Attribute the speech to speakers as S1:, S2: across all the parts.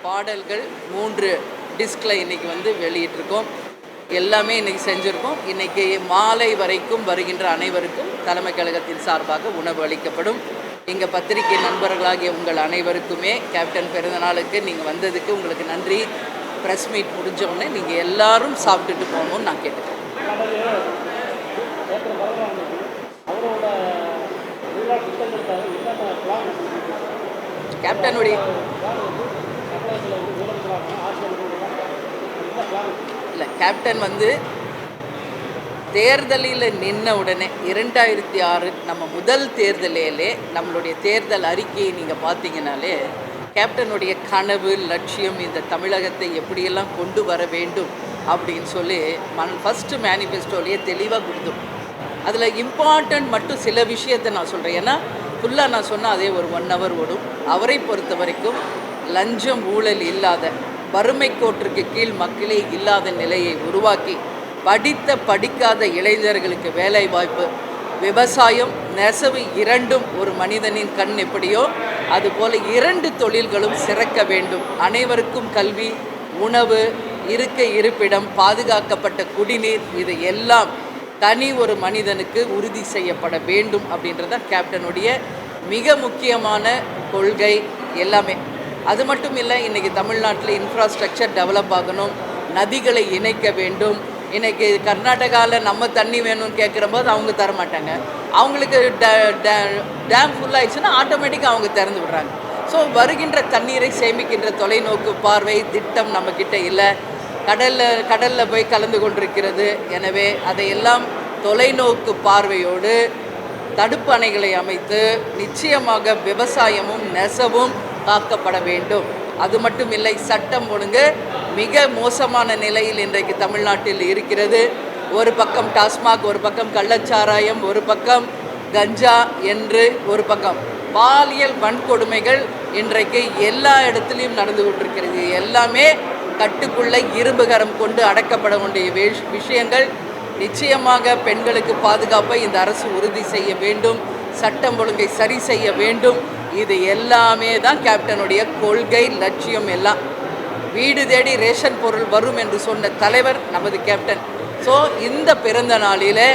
S1: பாடல்கள் 3 டிஸ்கில் இன்றைக்கி வந்து வெளியிட்டிருக்கோம். எல்லாமே இன்றைக்கி செஞ்சுருக்கோம். இன்றைக்கி மாலை வரைக்கும் வருகின்ற அனைவருக்கும் தலைமை கழகத்தின் சார்பாக உணவு அளிக்கப்படும். எங்கள் பத்திரிகை நண்பர்களாகிய உங்கள் அனைவருக்குமே கேப்டன் பிறந்தநாளுக்கு நீங்கள் வந்ததுக்கு உங்களுக்கு நன்றி. ப்ரெஸ் மீட் முடிஞ்சோடனே நீங்கள் எல்லாரும் சாப்பிட்டுட்டு போகணும்னு நான் கேட்டுக்கிறேன். கேப்டனுடைய இல்லை, கேப்டன் வந்து தேர்தலில் நின்ன உடனே 2006 நம்ம முதல் தேர்தலிலே நம்மளுடைய தேர்தல் அறிக்கையை நீங்கள் பார்த்தீங்கன்னாலே கேப்டனுடைய கனவு லட்சியம் இந்த தமிழகத்தை எப்படியெல்லாம் கொண்டு வர வேண்டும் அப்படின்னு சொல்லி ஃபஸ்ட்டு மேனிஃபெஸ்டோலேயே தெளிவாக கொடுத்தோம். அதில் இம்பார்ட்டண்ட் மட்டும் சில விஷயத்தை நான் சொல்கிறேன். ஏன்னா ஃபுல்லாக நான் சொன்னால் அதே ஒரு 1 hour ஓடும். அவரை பொறுத்த வரைக்கும் லஞ்சம் ஊழல் இல்லாத, வறுமை கோட்டிற்கு கீழ் மக்களே இல்லாத நிலையை உருவாக்கி படிக்காத இளைஞர்களுக்கு வேலை வாய்ப்பு, விவசாயம், நெசவு இரண்டும் ஒரு மனிதனின் கண் எப்படியோ அதுபோல் 2 தொழில்களும் சிறக்க வேண்டும். அனைவருக்கும் கல்வி, உணவு, இருப்பிடம், பாதுகாக்கப்பட்ட குடிநீர், இது எல்லாம் தனி ஒரு மனிதனுக்கு உறுதி செய்யப்பட வேண்டும் அப்படின்றத கேப்டனுடைய மிக முக்கியமான கொள்கை எல்லாமே. அது மட்டும் இல்லை, இன்றைக்கி தமிழ்நாட்டில் இன்ஃப்ராஸ்ட்ரக்சர் டெவலப் ஆகணும், நதிகளை இணைக்க வேண்டும். இன்றைக்கி கர்நாடகாவில் நம்ம தண்ணி வேணும்னு கேட்குறம்போது அவங்க தரமாட்டாங்க. அவங்களுக்கு டேம் ஃபுல்லாகிடுச்சுன்னா ஆட்டோமேட்டிக்காக அவங்க திறந்து விடுறாங்க. ஸோ வருகின்ற தண்ணீரை சேமிக்கின்ற தொலைநோக்கு பார்வை திட்டம் நம்மக்கிட்ட இல்லை. கடலில் போய் கலந்து கொண்டிருக்கிறது. எனவே அதையெல்லாம் தொலைநோக்கு பார்வையோடு தடுப்பு அணைகளை அமைத்து நிச்சயமாக விவசாயமும் நெசவும் காக்கப்பட வேண்டும். அது மட்டும் இல்லை, சட்டம் ஒழுங்கு மிக மோசமான நிலையில் இன்றைக்கு தமிழ்நாட்டில் இருக்கிறது. ஒரு பக்கம் டாஸ்மாக், ஒரு பக்கம் கள்ளச்சாராயம், ஒரு பக்கம் கஞ்சா என்று ஒரு பக்கம் பாலியல் வன்கொடுமைகள் இன்றைக்கு எல்லா இடத்துலையும் நடந்து கொண்டிருக்கிறது. எல்லாமே கட்டுக்குள்ளே இரும்புகரம் கொண்டு அடக்கப்பட வேண்டிய விஷயங்கள். நிச்சயமாக பெண்களுக்கு பாதுகாப்பை இந்த அரசு உறுதி செய்ய வேண்டும். சட்டம் ஒழுங்கை சரி செய்ய வேண்டும். இது எல்லாமே தான் கேப்டனுடைய கொள்கை லட்சியம். எல்லாம் வீடு தேடி ரேஷன் பொருள் வரும் என்று சொன்ன தலைவர் நமது கேப்டன். ஸோ இந்த பிறந்த நாளில்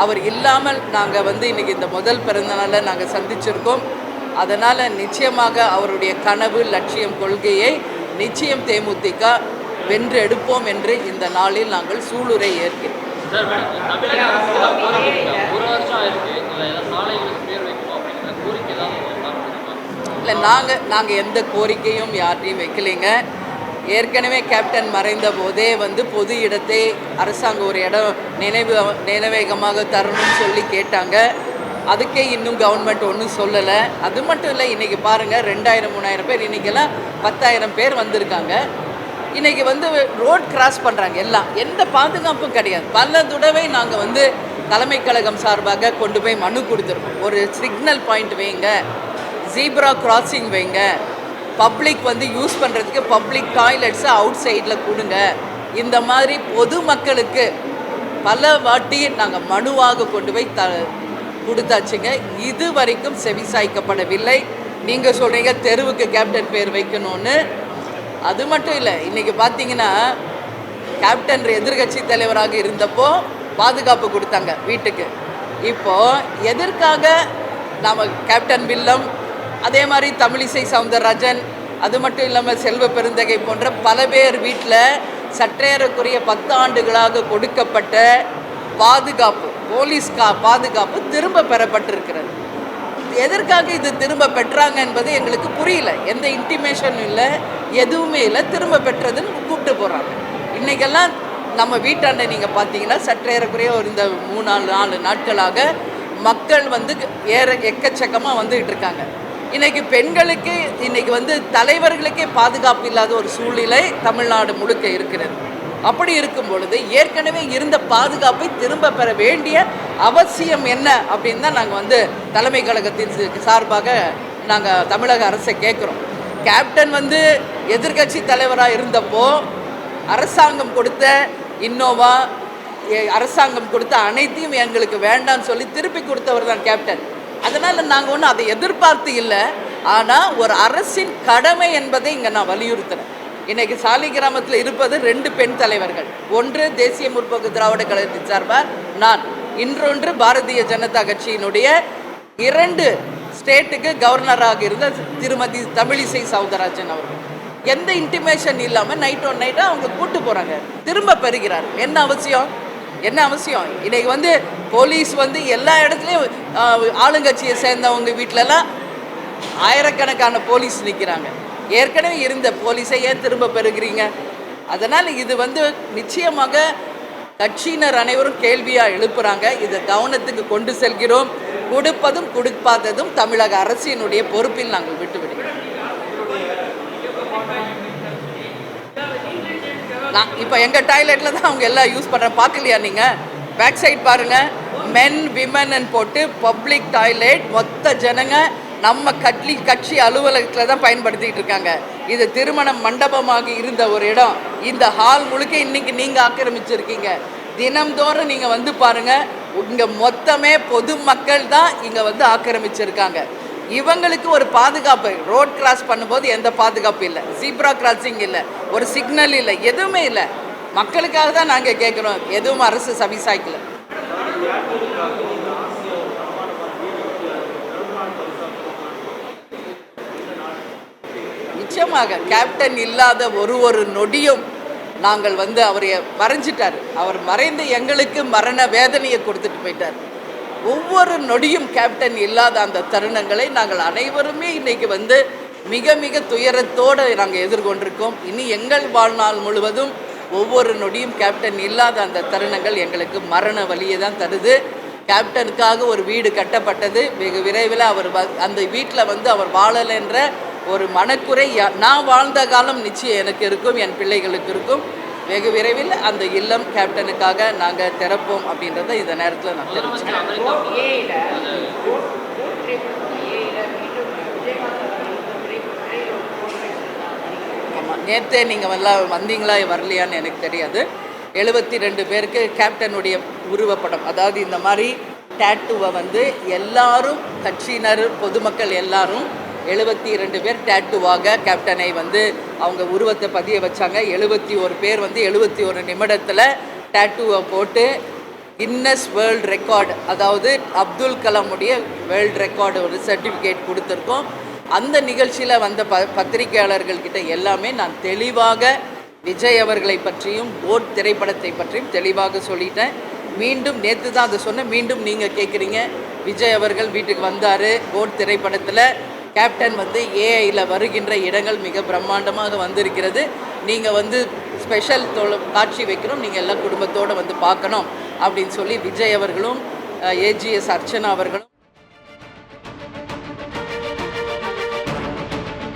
S1: அவர் இல்லாமல் நாங்கள் வந்து இன்றைக்கி இந்த முதல் பிறந்த நாளை நாங்கள் சந்திச்சிருக்கோம். அதனால் நிச்சயமாக அவருடைய கனவு லட்சியம் கொள்கையை நிச்சயம் தேமுதிக வென்று எடுப்போம் என்று இந்த நாளில் நாங்கள் சூளுரை ஏற்கிறோம். இல்லை, நாங்கள் எந்த கோரிக்கையும் யார்ட்டையும் வைக்கலைங்க. ஏற்கனவே கேப்டன் மறைந்த போதே வந்து பொது இடத்தை அரசாங்கம் ஒரு இடம் நினைவேகமாக தரணும்னு சொல்லி கேட்டாங்க. அதுக்கே இன்னும் கவர்மெண்ட் ஒன்றும் சொல்லலை. அது மட்டும் இல்லை, இன்றைக்கி பாருங்கள் 2000-3000 பேர், இன்றைக்கெல்லாம் 10,000 பேர் வந்திருக்காங்க. இன்றைக்கி வந்து ரோட் கிராஸ் பண்ணுறாங்க. எல்லாம் எந்த பாதுகாப்பும் கிடையாது. பல தடவை நாங்கள் வந்து தலைமை கழகம் சார்பாக கொண்டு போய் மனு கொடுத்துருக்கோம். ஒரு சிக்னல் பாயிண்ட் வைங்க, ஜீப்ரா கிராசிங் வைங்க, பப்ளிக் வந்து யூஸ் பண்ணுறதுக்கு பப்ளிக் டாய்லெட்ஸை அவுட் சைடில் கொடுங்க. இந்த மாதிரி பொதுமக்களுக்கு பல வாட்டி நாங்கள் மனுவாக கொண்டு போய் கொடுத்தாச்சுங்க. இது வரைக்கும் செவிசாய்க்கப்படவில்லை. நீங்கள் சொல்கிறீங்க தெருவுக்கு கேப்டன் பேர் வைக்கணும்னு. அது மட்டும் இல்லை, இன்றைக்கி பார்த்தீங்கன்னா கேப்டன் எதிர்கட்சி தலைவராக இருந்தப்போ பாதுகாப்பு கொடுத்தாங்க வீட்டுக்கு. இப்போது எதற்காக நாம் கேப்டன் வில்லம், அதே மாதிரி தமிழிசை சவுந்தரராஜன், அது மட்டும் இல்லாமல் செல்வ பெருந்தகை போன்ற பல பேர் வீட்டில் சற்றேறக்குரிய 10 ஆண்டுகளாக கொடுக்கப்பட்ட பாதுகாப்பு, போலீஸ் பாதுகாப்பு திரும்ப பெறப்பட்டிருக்கிறது. எதற்காக இது திரும்ப பெற்றாங்க என்பது எங்களுக்கு புரியல. எந்த இன்டிமேஷனும் இல்லை, எதுவுமே இல்லை. திரும்ப பெற்றதுன்னு கூப்பிட்டு போகிறாங்க. இன்றைக்கெல்லாம் நம்ம வீட்டாண்டை நீங்கள் பார்த்தீங்கன்னா சற்றேறக்குறைய ஒரு இந்த 3-4 நாட்களாக மக்கள் வந்து எக்கச்சக்கமாக வந்துக்கிட்டு இருக்காங்க. இன்றைக்கி பெண்களுக்கு, இன்றைக்கி வந்து தலைவர்களுக்கே பாதுகாப்பு இல்லாத ஒரு சூழ்நிலை தமிழ்நாடு முழுக்க இருக்கிறது. அப்படி இருக்கும் பொழுது ஏற்கனவே இருந்த பாதுகாப்பை திரும்ப பெற வேண்டிய அவசியம் என்ன அப்படின்னு தான் நாங்கள் வந்து தலைமை கழகத்தின் சார்பாக நாங்கள் தமிழக அரசை கேட்குறோம். கேப்டன் வந்து எதிர்கட்சி தலைவராக இருந்தப்போ அரசாங்கம் கொடுத்த இன்னோவா, அரசாங்கம் கொடுத்த அனைத்தையும் எங்களுக்கு வேண்டான்னு சொல்லி திருப்பி கொடுத்தவர் தான் கேப்டன். அதனால் நாங்கள் ஒன்றும் அதை எதிர்பார்த்து இல்லை. ஆனால் ஒரு அரசின் கடமை என்பதை இங்கே நான் வலியுறுத்துகிறேன். இன்னைக்கு சாலிகிராமத்தில் இருப்பது 2 பெண் தலைவர்கள். ஒன்று தேசிய முற்போக்கு திராவிட கழகத்தின் சார்பாக நான், இன்னொன்று பாரதிய ஜனதா கட்சியினுடைய 2 ஸ்டேட்டுக்கு கவர்னராக இருந்த திருமதி தமிழிசை சவுந்தரராஜன் அவர்கள். எந்த இன்டிமேஷன் இல்லாமல் நைட்டாக அவங்க கூட்டு போகிறாங்க, திரும்ப பெறுகிறார். என்ன அவசியம்? இன்னைக்கு போலீஸ் எல்லா இடத்துலையும் ஆளுங்கட்சியை சேர்ந்தவங்க வீட்டிலலாம் ஆயிரக்கணக்கான போலீஸ் நிற்கிறாங்க. ஏற்கனவே இருந்த போலீஸை ஏன் திரும்ப பெறுகிறீங்க? அதனால் இது நிச்சயமாக கட்சியினர் அனைவரும் கேள்வியாக எழுப்புகிறாங்க. இதை கவனத்துக்கு கொண்டு செல்கிறோம். கொடுப்பதும் கொடுப்பாததும் தமிழக அரசினுடைய பொறுப்பில் நாங்கள் விட்டுவிடுகிறோம். நான் இப்போ எங்கள் டாய்லெட்டில் தான் அவங்க எல்லாம் யூஸ் பண்ணுறேன். பார்க்கலையா நீங்கள்? பேக் சைட் பாருங்கள், மென் விமன் போட்டு பப்ளிக் டாய்லெட் மொத்த ஜனங்க நம்ம கட்சி அலுவலகத்தில் தான் பயன்படுத்திகிட்டு இருக்காங்க. இது திருமண மண்டபமாக இருந்த ஒரு இடம். இந்த ஹால் முழுக்க இன்றைக்கி நீங்கள் ஆக்கிரமிச்சிருக்கீங்க. தினம்தோறும் நீங்கள் பாருங்கள், இங்கே மொத்தமே பொதுமக்கள் தான் இங்கே ஆக்கிரமிச்சிருக்காங்க. இவங்களுக்கு ஒரு பாதுகாப்பு, ரோட் கிராஸ் பண்ணும்போது எந்த பாதுகாப்பு இல்லை, ஜீப்ரா கிராசிங் இல்லை, ஒரு சிக்னல் இல்லை, எதுவுமே இல்லை. மக்களுக்காக தான் நாங்கள் கேட்குறோம். எதுவும் அரசு சவிசாய்க்கல. நிச்சயமாக கேப்டன் இல்லாத ஒரு நொடியும் நாங்கள் அவரை மறைஞ்சிட்டார். அவர் மறைந்து எங்களுக்கு மரண வேதனையை கொடுத்துட்டு போயிட்டார். ஒவ்வொரு நொடியும் கேப்டன் இல்லாத அந்த தருணங்களை நாங்கள் அனைவருமே இன்றைக்கி மிக மிக துயரத்தோடு நாங்கள் எதிர்கொண்டிருக்கோம். இனி எங்கள் வாழ்நாள் முழுவதும் ஒவ்வொரு நொடியும் கேப்டன் இல்லாத அந்த தருணங்கள் எங்களுக்கு மரண வலியை தான் தருது. கேப்டனுக்காக ஒரு வீடு கட்டப்பட்டது. வெகு விரைவில் அவர் அந்த வீட்டில் அவர் வாழலைன்ற ஒரு மனக்குறை நான் வாழ்ந்த காலம் நிச்சயம் எனக்கு இருக்கும், என் பிள்ளைகளுக்கு இருக்கும். வெகு விரைவில் அந்த இல்லம் கேப்டனுக்காக நாங்கள் திறப்போம் அப்படின்றத இந்த நேரத்தில் நான் தெரிவிச்சுக்கிறேன். ஆமாம், நேற்றே நீங்கள் வந்தீங்களா வரலையான்னு எனக்கு தெரியாது. 72 பேருக்கு கேப்டனுடைய உருவப்படம், அதாவது இந்த மாதிரி டேட்டுவை எல்லாரும் கட்சியினர் பொதுமக்கள் எல்லாரும் 72 பேர் டேட்டுவாக கேப்டனை அவங்க உருவத்தை பதிய வச்சாங்க. 71 பேர் 71 நிமிடத்தில் டேட்டுவை போட்டு கின்னஸ் வேர்ல்டு ரெக்கார்டு, அதாவது அப்துல் கலாமுடைய வேர்ல்டு ரெக்கார்டு ஒரு சர்டிஃபிகேட் கொடுத்துருக்கோம். அந்த நிகழ்ச்சியில் பத்திரிகையாளர்கள்கிட்ட எல்லாமே நான் தெளிவாக விஜய் அவர்களை பற்றியும் கோட் திரைப்படத்தை பற்றியும் தெளிவாக சொல்லிட்டேன். மீண்டும் நேற்று தான் அதை சொன்னேன், மீண்டும் நீங்கள் கேட்குறீங்க. விஜய் அவர்கள் வீட்டுக்கு வந்தார். கோட் திரைப்படத்தில் கேப்டன் ஏஐயில் வருகின்ற இடங்கள் மிக பிரம்மாண்டமாக வந்திருக்கிறது. நீங்கள் ஸ்பெஷல் காட்சி வைக்கிறோம், நீங்கள் எல்லாம் குடும்பத்தோடு பார்க்கணும் அப்படின்னு சொல்லி விஜய் அவர்களும் ஏஜிஎஸ் அர்ச்சனா அவர்களும்